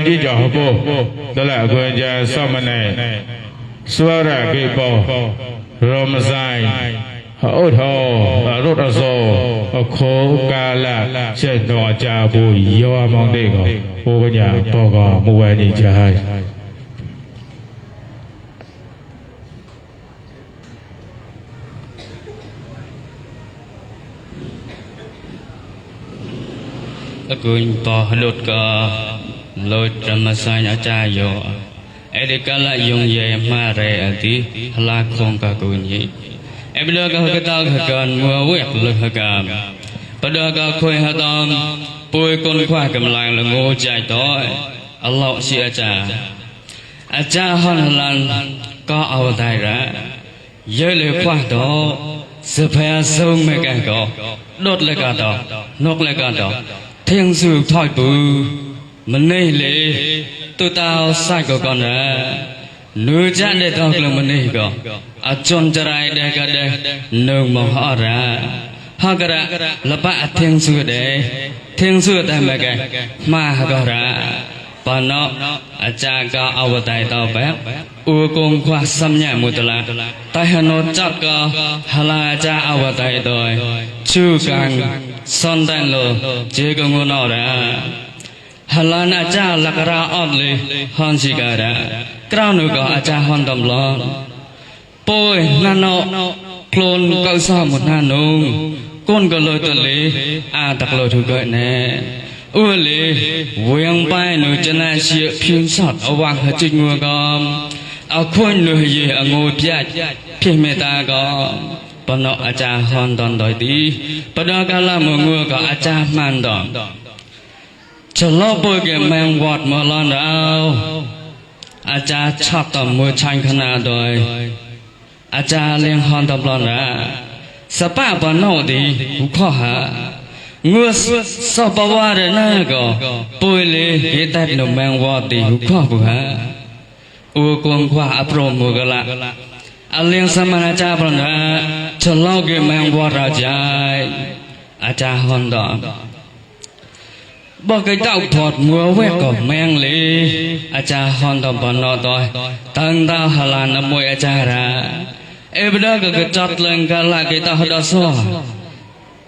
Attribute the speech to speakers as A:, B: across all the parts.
A: chỉ cho bố đó là quên cha sau mà này xóa ra cái bò rôm dài ôi thò rút ở sổ khô ca là sẽ nọ cha bùi do mong đi ngọ bố cái nhà bò gò mua về đi chơi
B: Kun to lột cả lột trầm sai nhã cha yo, ai để cả lại dùng về mà rẻ tí là không cả kun gì, em đưa cái tao cái cần mua quẹt lực cái cầm, bắt đưa cái khơi hạt tôm, bôi con khoai cầm làng là ngô chạy tối, Allah sẽ cha hơn lần có ao tài ra, giới lời khoai đó, sự phải sâu mấy cái đó, đốt lại cả đó, nốt lại cả đó. Thiên sư thôi bự mình này lệ tôi tao sai của con ra nữ cha để tao là mình này có à chọn trai để cái đây nương mong họ ra họ cái ra là bạn thiên sư tại mấy cái mà có ra và nó cha có ao tại tao bé u công khoa xâm nhà một là tại hà nội chắc có hà la cha ao tại tôi chưa càng son tan lo chỉ có ngôn nào ra hà la na cha là cái ra ớt li hòn gì cả ra cái nữa có cha hòn đầm lo bôi nano clone câu sao một nano con có lời tự lý đặt lời thuộc gọi nè ưa lý vương bay nửa chân này xịa phiên sọt ở vàng hết trình ngua con ở khôn nửa gì ở ngôi piat phiên mê ta có bọn nó cha hoàn toàn đổi tí bọn nó cả là một ngua có cha man đòn cho lo bôi cái mang vọt mà lon đâu cha chọc tầm mùi chanh khăn à rồi cha liên hoàn toàn lon ra sắp ba bọn nó thì cũng khó hả ngựa sao bao qua đấy nè có bôi lên cái tay nó mang vọt thì cũng khó bù hả u con khoa áp rôm mua cái lạ liên sama cha bọn nó cho lo cái mang vọt ra chạy cha hoàn toàn bao cái đau thọt mua vét có mang lì cha hoàn toàn bọn nó thôi tăng tao hà lan nó môi cha ra em đó cái chót lên cái là cái tao đó xóa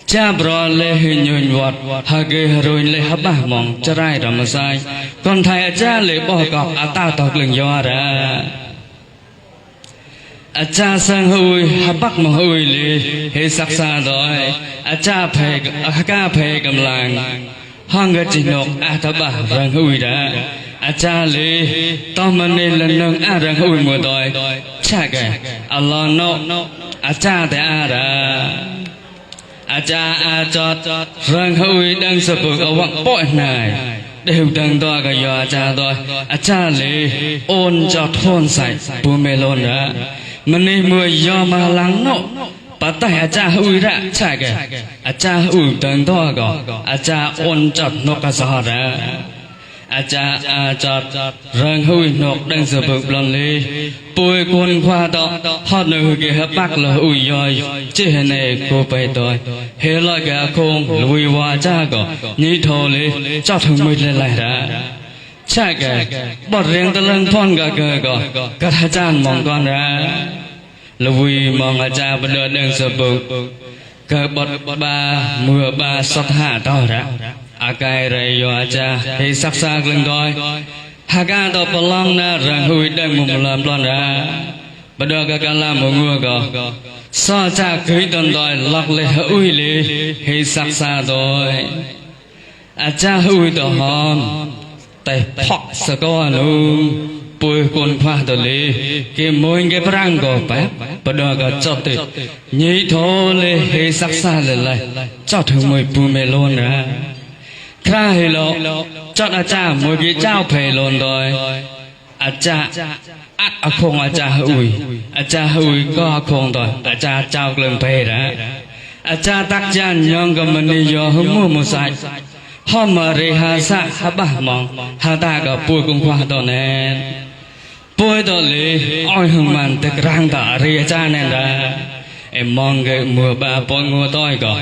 B: cha bro lê hình nhung vọt hà ghê rồi lê hấp bả mỏng cha rai rầm sai còn thầy cha lê bỏ cọc tao tọt lưng gió ra cha sang hui hấp bắc mà hui lê hệ sắc xa rồi cha phê ca phê cầm làng hang cái chỉ nọc thà bả răng hui ra cha lê tao mà nên lần nâng răng hui mùa đòi cha cái Allah no cha te ra cha chót răng hui đang sập ở vọng bội này đều đang to cái giò cha tôi cha lê ôn cho thôn sạch bùa mê lôn ra mình đi mưa gió mà lắng nộ bắt tay cha hui ra cha cái cha hui đang to có cha ôn chót nó cái giò ra cha chót răng hui nọc đang sập lần lê bùi quân khoa đó họ nữ cái hấp bạc là ui rồi chứ hệ này cô phải tôi hệ lại cái không lùi qua cha có như thô lê cho thằng mình lên lại ra cha cái bật riêng ta lên thon cái có cả chan mong con ra lùi mong cha bây giờ đang sập cái bật ba mưa ba sọt hạ to ra cái này do cha thì sắc sắc lên coi Haga to pelong na rang hui đang mùng làm lon ra, bắt đầu các làm một ngua có, so cha cưới tân đòi lọc lệ hui lệ, hay sắc xa rồi, cha hui to hòn, tay phọc sờ con luôn, bùi con khoa to lệ, cái môi cái răng có bát, bắt đầu các chót tịt, nhảy thô lệ hay sắc xa lại, chót thằng mồi bùi mê lon ra. Khai lộ cho cha mỗi cái trao phê lồn rồi cha không cha hui có không rồi cha trao lần phê ra cha tắc cha nhong cái mình đi vô hướng mua một sạch hôm mà đi hà sa hà bà mong hà ta có bùi công khoa tổ nè bùi tổ lì oi hương màn từ răng tả rìa cha nè ra em mong cái mùa bà bông ngô tôi có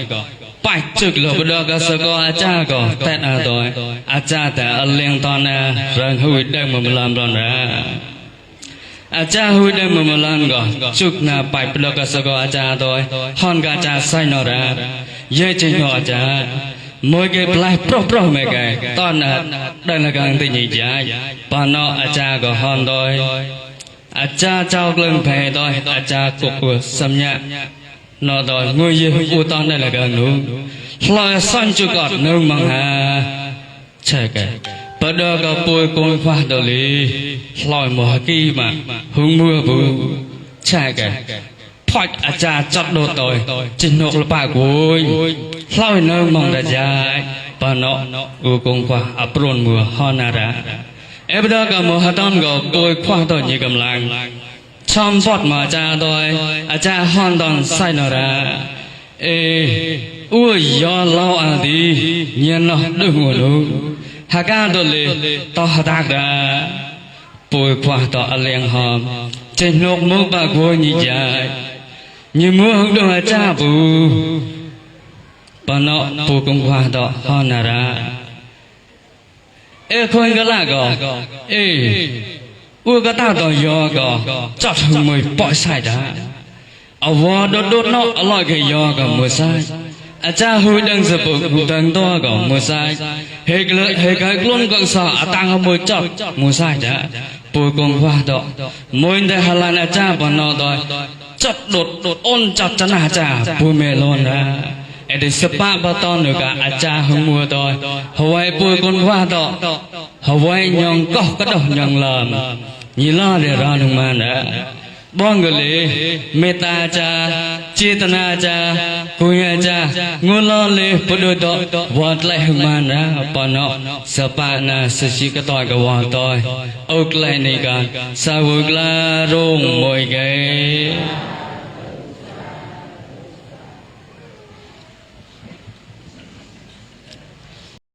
B: bạch trực lộ bờ đó có sơ có à cha có tết à rồi à cha ta ở liên toàn à rằng hùi đang mà làm rồi ra à cha hùi đang mà làm có chúc na bạch bờ đó có sơ có à cha rồi hòn cả cha say nó ra dễ chơi nó cha mỗi cái plei pro mấy cái toàn là đây là càng tình nhị cha bà nó à cha có hòn rồi à cha trao lưng phè rồi à cha cục của xâm nhạc nó rồi ngôi gì u toàn đây là càng nụ loài xanh chưa gọt nương bằng hà chạy cái bữa đó có bôi côn khoa đồ lý loài mùa kỳ mà hương mưa vụ chạy cái phật à cha chặt đồ tội trình nộp là bà cuối loài nương bằng là dài bà nó u côn khoa áp rôn mùa ho nà ra em đó có mùa hà tông có bôi khoa tội như cầm làng trong phật mà cha tôi à cha hoàn toàn sai nó ra ê ui do lo à đi nhiên nó đừng ngồi đâu hà ca tôi lì to hà tạc ra bồi qua to à liền hòm trên nóc mốc bà cô như dài như mưa hứng đông à cha bù bà nó bù cũng qua to hòn nà ra ê khôi cái là gò ê ui cái ta to do gò chọt hừng mùi bọi sai đã ở vò đốt nó ở loại cái do gò mùi sai à cha hùi đang sập hùi đang to gò mùi sai hệ cái luôn gò sọ à tăng hông mùi chọt mùi sai đã bùi cùng qua đó mùi đây hà lan à cha bà nó rồi chọt đột ôn chọt chân à cha bùi mê luôn ra ở đây sập ba ton nữa cả à cha hông mùi rồi hùi bùi cùng qua đó hùi nhong cọc cái đầu nhong lầm nhìn lo để ra nung mà đã bong người lì meta cha chetana cha kuya cha ngôn lo lì bữa đôi đó vọt lại hung mà đã bọn nó sapa na sisi cái tỏi cái vọt tỏi ốc lại này cả sao vừa la rong mồi cái